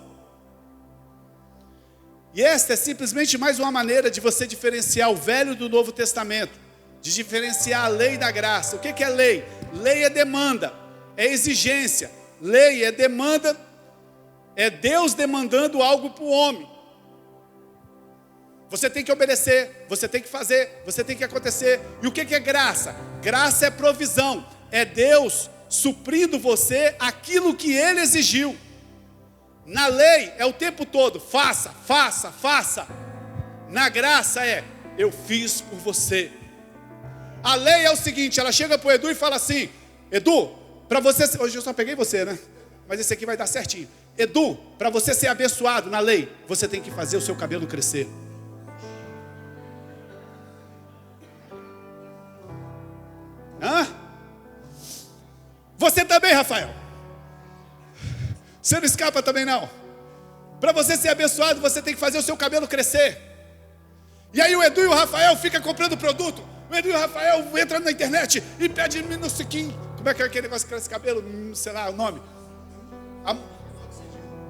A: E esta é simplesmente mais uma maneira de você diferenciar o Velho do Novo Testamento, de diferenciar a lei da graça. O que é lei? Lei é demanda, é exigência. Lei é demanda, é Deus demandando algo para o homem. Você tem que obedecer, você tem que fazer, você tem que acontecer. E o que é graça? Graça é provisão, é Deus suprindo você aquilo que Ele exigiu. Na lei é o tempo todo, faça, faça, faça. Na graça é, eu fiz por você. A lei é o seguinte, ela chega para o Edu e fala assim, Edu, para você, hoje eu só peguei você, né? Mas esse aqui vai dar certinho. Edu, para você ser abençoado na lei, você tem que fazer o seu cabelo crescer. Hã? Você também, Rafael. Você não escapa também não. Para você ser abençoado, você tem que fazer o seu cabelo crescer. E aí o Edu e o Rafael ficam comprando produto. O Edu e o Rafael entram na internet e pedem minoxidil. Como é que é aquele negócio que cresce cabelo? Sei lá o nome.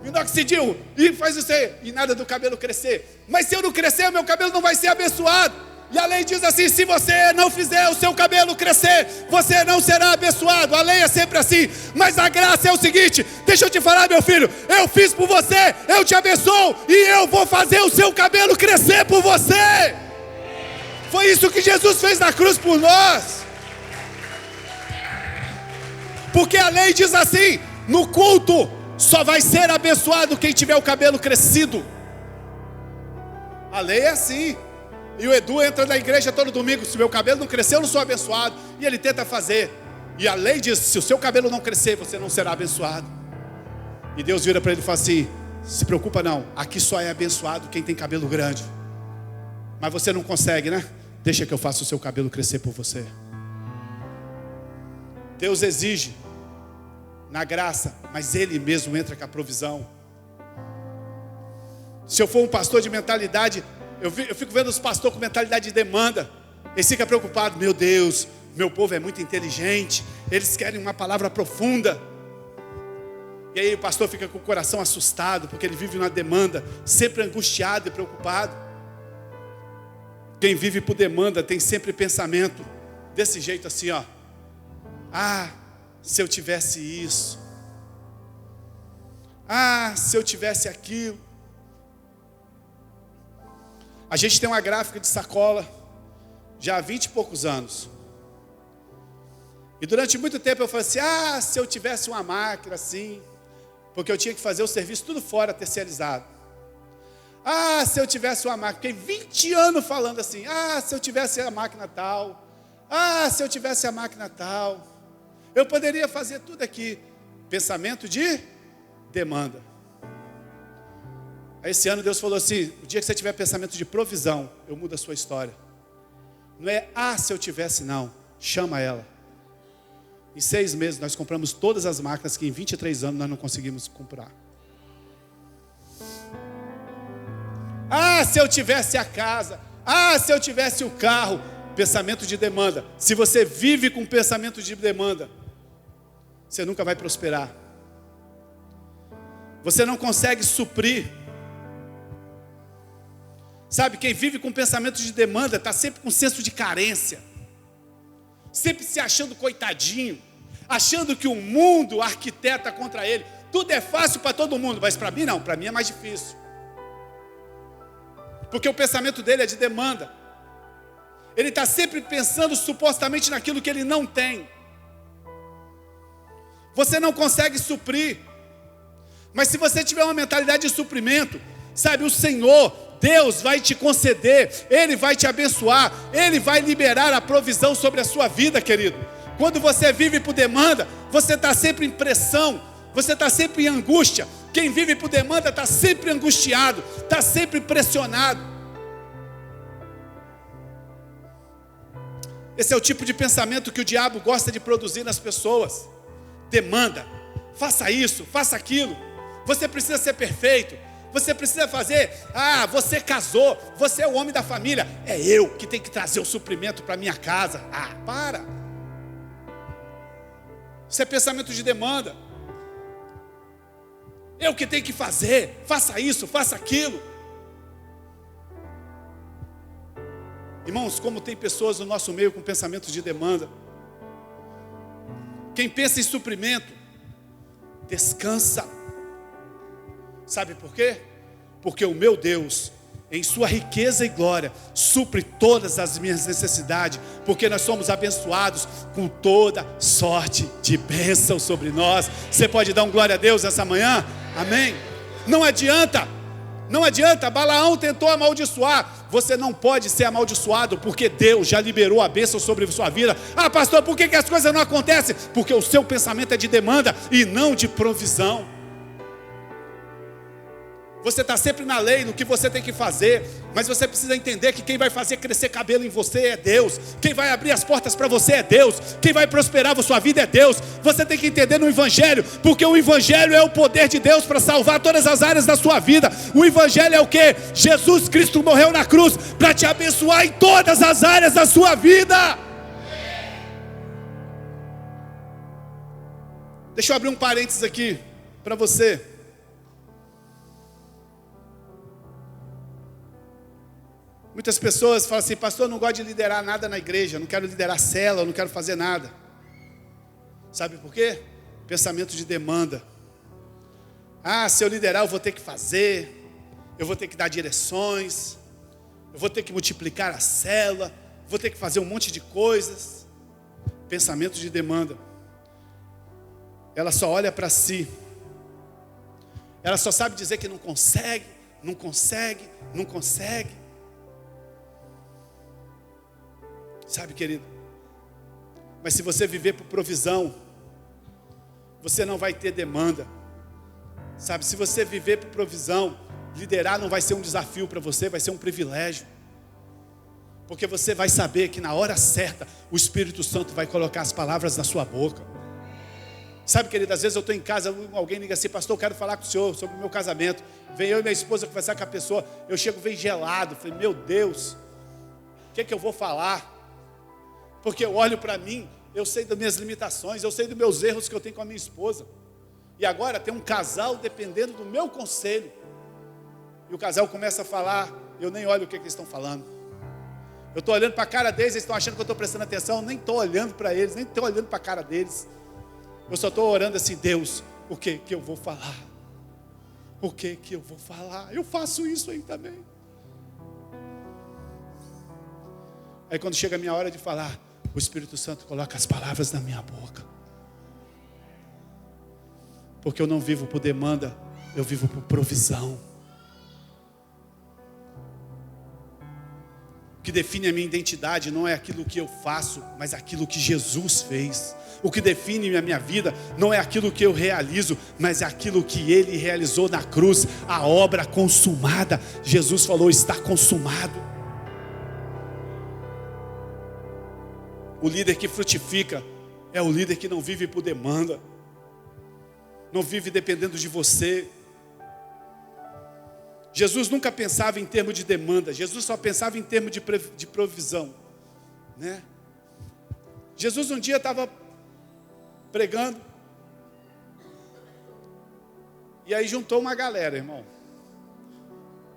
A: Minoxidil. E faz isso aí. E nada do cabelo crescer. Mas se eu não crescer, meu cabelo não vai ser abençoado. E a lei diz assim, se você não fizer o seu cabelo crescer, você não será abençoado. A lei é sempre assim, mas a graça é o seguinte, deixa eu te falar, meu filho, eu fiz por você, eu te abençoo, e eu vou fazer o seu cabelo crescer por você. Foi isso que Jesus fez na cruz por nós. Porque a lei diz assim, no culto, só vai ser abençoado quem tiver o cabelo crescido. A lei é assim. E o Edu entra na igreja todo domingo, se meu cabelo não crescer, eu não sou abençoado. E ele tenta fazer. E a lei diz, se o seu cabelo não crescer, você não será abençoado. E Deus vira para ele e fala assim, se preocupa não, aqui só é abençoado quem tem cabelo grande. Mas você não consegue, né? Deixa que eu faça o seu cabelo crescer por você. Deus exige na graça, mas Ele mesmo entra com a provisão. Se eu for um pastor de mentalidade, eu fico vendo os pastores com mentalidade de demanda. Eles ficam preocupados, meu Deus, meu povo é muito inteligente, eles querem uma palavra profunda. E aí o pastor fica com o coração assustado, porque ele vive numa demanda, sempre angustiado e preocupado. Quem vive por demanda tem sempre pensamento desse jeito assim, ó. Ah, se eu tivesse isso. Ah, se eu tivesse aquilo. A gente tem uma gráfica de sacola já há 20 e poucos anos. E durante muito tempo eu falei assim, ah, se eu tivesse uma máquina assim, porque eu tinha que fazer o serviço tudo fora, terceirizado. Ah, se eu tivesse uma máquina, fiquei 20 anos falando assim, ah, se eu tivesse a máquina tal, ah, se eu tivesse a máquina tal, eu poderia fazer tudo aqui. Pensamento de demanda. Aí esse ano Deus falou assim, o dia que você tiver pensamento de provisão, eu mudo a sua história. Não é, ah, se eu tivesse, não, chama ela. Em 6 meses nós compramos todas as máquinas que em 23 anos nós não conseguimos comprar. Ah, se eu tivesse a casa. Ah, se eu tivesse o carro. Pensamento de demanda. Se você vive com pensamento de demanda, você nunca vai prosperar. Você não consegue suprir. Sabe, quem vive com pensamento de demanda está sempre com senso de carência, sempre se achando coitadinho, achando que o mundo arquiteta contra ele. Tudo é fácil para todo mundo, mas para mim não, para mim é mais difícil. Porque o pensamento dele é de demanda. Ele está sempre pensando supostamente naquilo que ele não tem. Você não consegue suprir. Mas se você tiver uma mentalidade de suprimento, sabe, o Senhor, Deus vai te conceder, Ele vai te abençoar, Ele vai liberar a provisão sobre a sua vida, querido. Quando você vive por demanda, você está sempre em pressão, você está sempre em angústia. Quem vive por demanda está sempre angustiado, está sempre pressionado. Esse é o tipo de pensamento que o diabo gosta de produzir nas pessoas. Demanda, faça isso, faça aquilo. Você precisa ser perfeito, você precisa fazer. Ah, você casou, você é o homem da família, é eu que tenho que trazer o suprimento para minha casa. Ah, para. Isso é pensamento de demanda. Eu que tenho que fazer, faça isso, faça aquilo. Irmãos, como tem pessoas no nosso meio com pensamentos de demanda. Quem pensa em suprimento, descansa. Sabe por quê? Porque o meu Deus, em sua riqueza e glória, supre todas as minhas necessidades, porque nós somos abençoados com toda sorte de bênção sobre nós. Você pode dar um glória a Deus essa manhã? Amém? Não adianta, Balaão tentou amaldiçoar. Você não pode ser amaldiçoado, porque Deus já liberou a bênção sobre a sua vida. Ah, pastor, por que as coisas não acontecem? Porque o seu pensamento é de demanda e não de provisão. Você está sempre na lei, no que você tem que fazer, mas você precisa entender que quem vai fazer crescer cabelo em você é Deus. Quem vai abrir as portas para você é Deus. Quem vai prosperar a sua vida é Deus. Você tem que entender no Evangelho, porque o Evangelho é o poder de Deus para salvar todas as áreas da sua vida. O Evangelho é o que? Jesus Cristo morreu na cruz para te abençoar em todas as áreas da sua vida. Deixa eu abrir um parênteses aqui para você. Muitas pessoas falam assim, pastor, eu não gosto de liderar nada na igreja, não quero liderar célula, não quero fazer nada. Sabe por quê? Pensamento de demanda. Ah, se eu liderar eu vou ter que fazer, eu vou ter que dar direções, eu vou ter que multiplicar a célula, vou ter que fazer um monte de coisas. Pensamento de demanda. Ela só olha para si. Ela só sabe dizer que não consegue, não consegue, não consegue. Sabe, querido, mas se você viver por provisão, você não vai ter demanda. Sabe, se você viver por provisão, liderar não vai ser um desafio para você, vai ser um privilégio. Porque você vai saber que na hora certa, o Espírito Santo vai colocar as palavras na sua boca. Sabe, querido, às vezes eu estou em casa, alguém liga assim, pastor, eu quero falar com o senhor sobre o meu casamento. Vem eu e minha esposa conversar com a pessoa, eu chego, vem gelado, falei, meu Deus, o que é que eu vou falar? Porque eu olho para mim, eu sei das minhas limitações, eu sei dos meus erros que eu tenho com a minha esposa. E agora tem um casal dependendo do meu conselho. E o casal começa a falar, eu nem olho o que eles estão falando. Eu estou olhando para a cara deles, eles estão achando que eu estou prestando atenção, nem estou olhando para eles, nem estou olhando para a cara deles. Eu só estou orando assim, Deus, o que eu vou falar? O que eu vou falar? Eu faço isso aí também. Aí quando chega a minha hora de falar, o Espírito Santo coloca as palavras na minha boca. Porque eu não vivo por demanda, eu vivo por provisão. O que define a minha identidade não é aquilo que eu faço, mas aquilo que Jesus fez. O que define a minha vida não é aquilo que eu realizo, mas é aquilo que Ele realizou na cruz, a obra consumada. Jesus falou, está consumado. O líder que frutifica é o líder que não vive por demanda, não vive dependendo de você. Jesus nunca pensava em termos de demanda, Jesus só pensava em termos de provisão, né? Jesus um dia estava pregando, e aí juntou uma galera, irmão,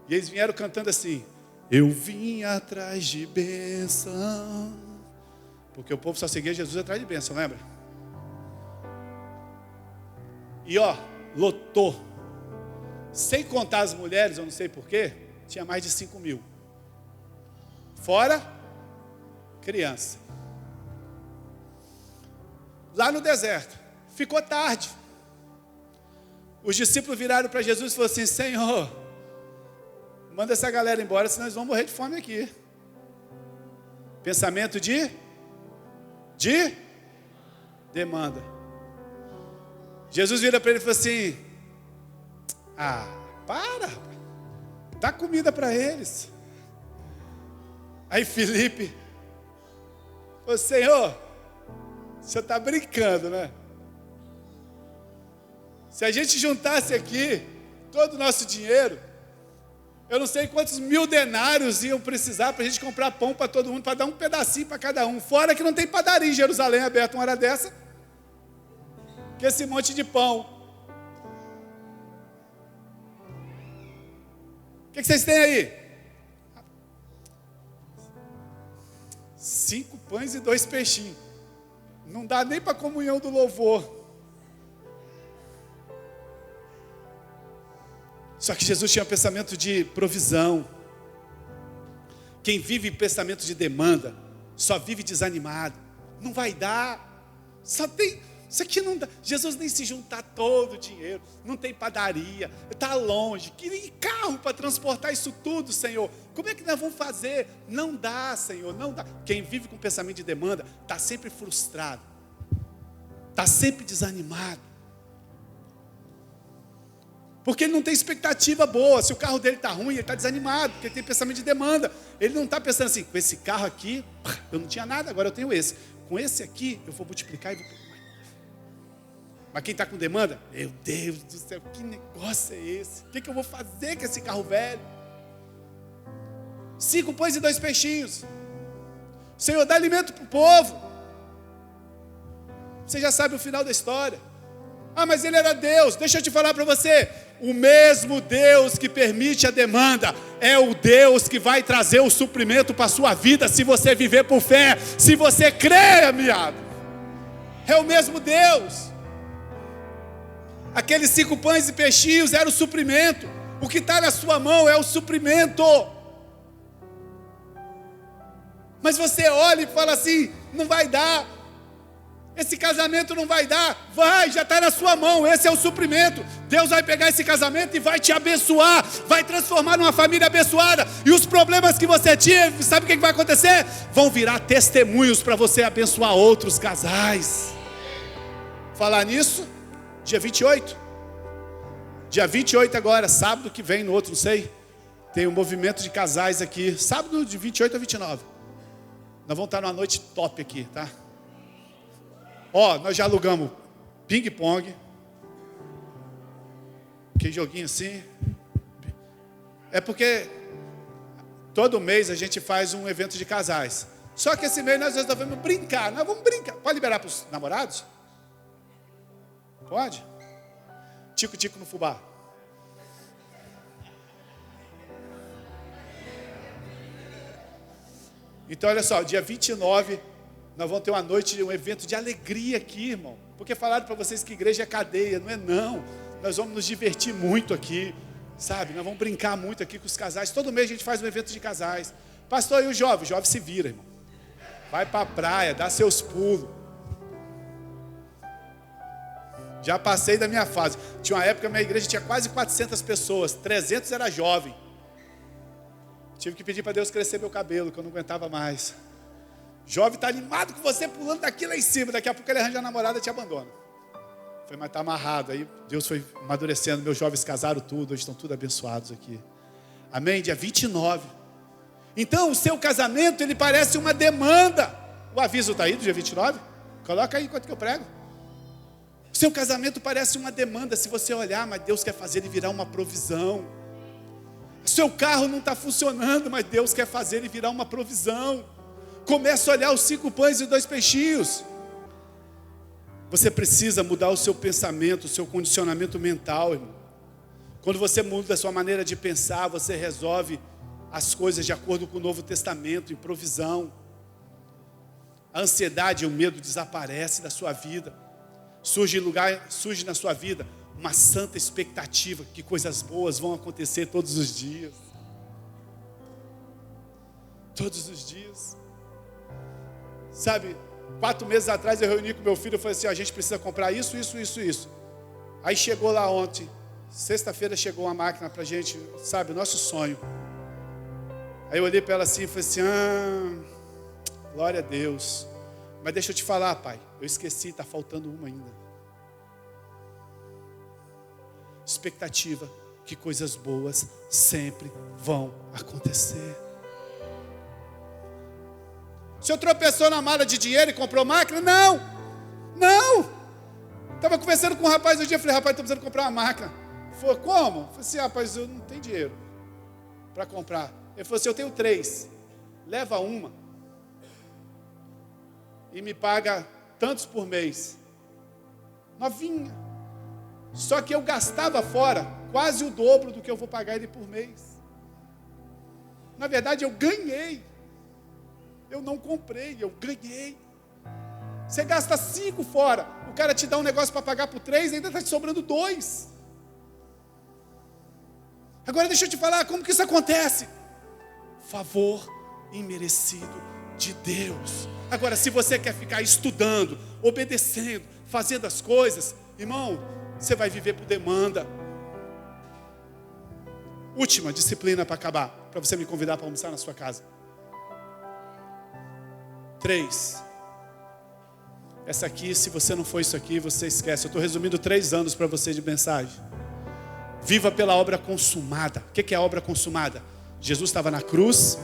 A: e eles vieram cantando assim, eu vim atrás de bênção, porque o povo só seguia Jesus atrás de bênção, lembra? E lotou, sem contar as mulheres, eu não sei porquê, tinha mais de 5.000, fora criança. Lá no deserto, ficou tarde, os discípulos viraram para Jesus e falaram assim, Senhor, manda essa galera embora, senão eles vão morrer de fome aqui. Pensamento de demanda. Jesus vira para ele e falou assim, para, dá comida para eles. Aí Filipe falou, Senhor, o senhor está brincando, né? Se a gente juntasse aqui todo o nosso dinheiro, eu não sei quantos 1.000 denários iam precisar para a gente comprar pão para todo mundo, para dar um pedacinho para cada um. Fora que não tem padaria em Jerusalém aberta uma hora dessa, que esse monte de pão. O que vocês têm aí? 5 pães e 2 peixinhos. Não dá nem para a comunhão do louvor. Só que Jesus tinha um pensamento de provisão. Quem vive pensamento de demanda, só vive desanimado. Não vai dar. Isso aqui não dá. Jesus nem se juntar todo o dinheiro. Não tem padaria. Está longe. Que carro para transportar isso tudo, Senhor? Como é que nós vamos fazer? Não dá, Senhor, não dá. Quem vive com pensamento de demanda, está sempre frustrado. Está sempre desanimado. Porque ele não tem expectativa boa. Se o carro dele está ruim, ele está desanimado, porque ele tem pensamento de demanda. Ele não está pensando assim, com esse carro aqui, eu não tinha nada, agora eu tenho esse. Com esse aqui, eu vou multiplicar e vou... Mas quem está com demanda, meu Deus do céu, que negócio é esse? O que eu vou fazer com esse carro velho? 5 pães e 2 peixinhos. Senhor, dá alimento para o povo. Você já sabe o final da história. Mas ele era Deus. Deixa eu te falar para você. O mesmo Deus que permite a demanda é o Deus que vai trazer o suprimento para a sua vida, se você viver por fé, se você crer, amado. É o mesmo Deus. Aqueles 5 pães e peixinhos era o suprimento. O que está na sua mão é o suprimento. Mas você olha e fala assim, não vai dar. Esse casamento não vai dar. Vai, já está na sua mão, esse é o suprimento. Deus vai pegar esse casamento e vai te abençoar, vai transformar numa família abençoada. E os problemas que você tinha, sabe o que vai acontecer? Vão virar testemunhos para você abençoar outros casais. Falar nisso, dia 28. Dia 28 agora, sábado que vem, no outro, não sei. Tem um movimento de casais aqui, sábado de 28 a 29. Nós vamos estar numa noite top aqui, tá? Nós já alugamos ping-pong. Que joguinho assim. É porque todo mês a gente faz um evento de casais. Só que esse mês nós resolvemos brincar. Nós vamos brincar. Pode liberar para os namorados? Pode? Tico-tico no fubá. Então, olha só, dia 29, nós vamos ter uma noite, um evento de alegria aqui, irmão. Porque falaram para vocês que igreja é cadeia. Não é não. Nós vamos nos divertir muito aqui, sabe? Nós vamos brincar muito aqui com os casais. Todo mês a gente faz um evento de casais. Pastor, e o jovem? O jovem se vira, irmão. Vai para a praia, dá seus pulos. Já passei da minha fase. Tinha uma época, minha igreja tinha quase 400 pessoas. 300 era jovem. Tive que pedir para Deus crescer meu cabelo, que eu não aguentava mais. Jovem está animado com você pulando daqui lá em cima. Daqui a pouco ele arranja a namorada e te abandona. Foi, mas está amarrado. Aí Deus foi amadurecendo. Meus jovens casaram tudo. Hoje estão tudo abençoados aqui. Amém? Dia 29. Então o seu casamento, ele parece uma demanda. O aviso está aí do dia 29? Coloca aí enquanto que eu prego. O seu casamento parece uma demanda. Se você olhar, mas Deus quer fazer ele virar uma provisão. O seu carro não está funcionando, mas Deus quer fazer ele virar uma provisão. Começa a olhar os 5 pães e 2 peixinhos. Você precisa mudar o seu pensamento, o seu condicionamento mental, irmão. Quando você muda a sua maneira de pensar, você resolve as coisas de acordo com o Novo Testamento, em provisão. A ansiedade e o medo desaparecem da sua vida. Surge na sua vida uma santa expectativa que coisas boas vão acontecer todos os dias. Todos os dias. Sabe, 4 meses atrás eu reuni com meu filho e falei assim, a gente precisa comprar isso. Aí chegou lá ontem, sexta-feira chegou uma máquina pra gente, sabe, o nosso sonho. Aí eu olhei para ela assim e falei assim, glória a Deus. Mas deixa eu te falar, pai, eu esqueci, está faltando uma ainda. Expectativa que coisas boas sempre vão acontecer. O senhor tropeçou na mala de dinheiro e comprou máquina? Não. Estava conversando com um rapaz um dia, falei, rapaz, estou precisando comprar uma máquina. Ele falou, como? Eu falei assim, rapaz, eu não tenho dinheiro para comprar. Ele falou assim, eu tenho 3, leva uma e me paga tantos por mês. Novinha. Só que eu gastava fora quase o dobro do que eu vou pagar ele por mês. Na verdade eu ganhei. Eu não comprei, eu ganhei. Você gasta 5 fora, o cara te dá um negócio para pagar por 3, ainda está te sobrando 2. Agora deixa eu te falar, como que isso acontece? Favor imerecido de Deus. Agora, se você quer ficar estudando, obedecendo, fazendo as coisas, irmão, você vai viver por demanda. Última disciplina para acabar, para você me convidar para almoçar na sua casa. 3. Essa aqui, se você não for isso aqui, você esquece. Eu estou resumindo 3 anos para você de mensagem. Viva pela obra consumada. O que é a obra consumada? Jesus estava na cruz,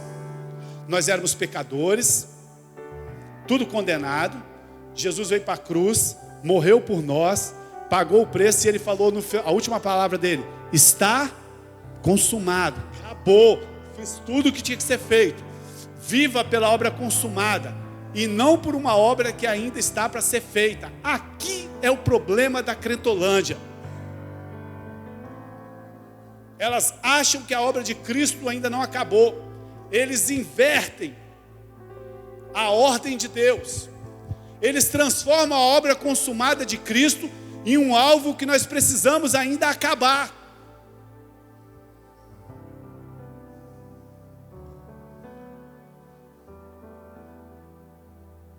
A: nós éramos pecadores, tudo condenado. Jesus veio para a cruz, morreu por nós, pagou o preço e ele falou, a última palavra dele, está consumado, acabou, fiz tudo o que tinha que ser feito. Viva pela obra consumada e não por uma obra que ainda está para ser feita. Aqui é o problema da crentolândia. Elas acham que a obra de Cristo ainda não acabou. Eles invertem a ordem de Deus. Eles transformam a obra consumada de Cristo em um alvo que nós precisamos ainda acabar.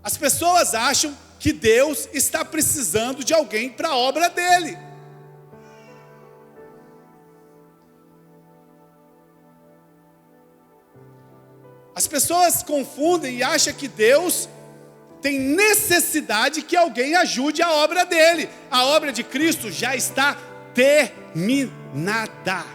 A: As pessoas acham que Deus está precisando de alguém para a obra dele. As pessoas confundem e acham que Deus tem necessidade que alguém ajude a obra dele. A obra de Cristo já está terminada.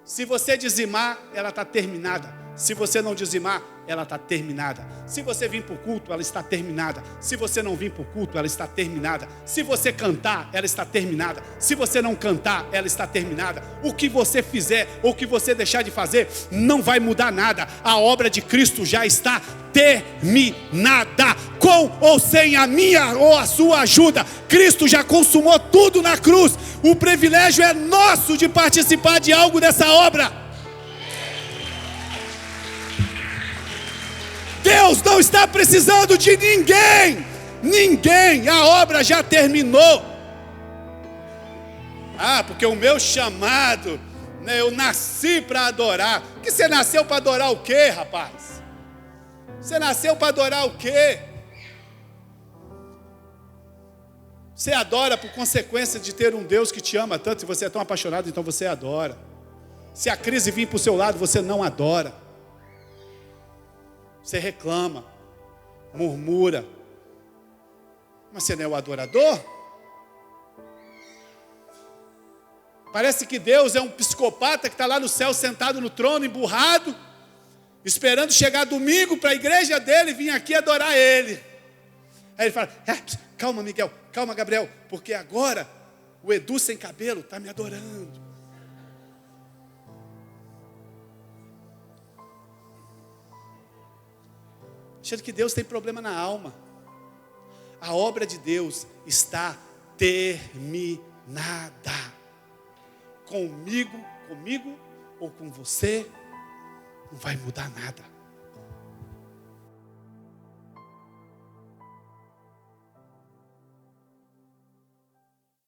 A: Se você dizimar, ela está terminada. Se você não dizimar, ela está terminada. Se você vir para o culto, ela está terminada. Se você não vir para o culto, ela está terminada. Se você cantar, ela está terminada. Se você não cantar, ela está terminada. O que você fizer ou o que você deixar de fazer, não vai mudar nada. A obra de Cristo já está terminada. Com ou sem a minha ou a sua ajuda, Cristo já consumou tudo na cruz. O privilégio é nosso de participar de algo dessa obra. Deus não está precisando de ninguém. Ninguém. A obra já terminou. Porque o meu chamado, né, eu nasci para adorar. Que você nasceu para adorar o quê, rapaz? Você nasceu para adorar o quê? Você adora por consequência de ter um Deus que te ama tanto. Se você é tão apaixonado, então você adora. Se a crise vir para o seu lado, você não adora. Você reclama, murmura. Mas você não é o adorador? Parece que Deus é um psicopata que está lá no céu sentado no trono, emburrado, esperando chegar domingo para a igreja dele e vir aqui adorar ele. Aí ele fala, calma Miguel, calma Gabriel, porque agora o Edu sem cabelo está me adorando. Achando que Deus tem problema na alma. A obra de Deus está terminada. Comigo ou com você, não vai mudar nada.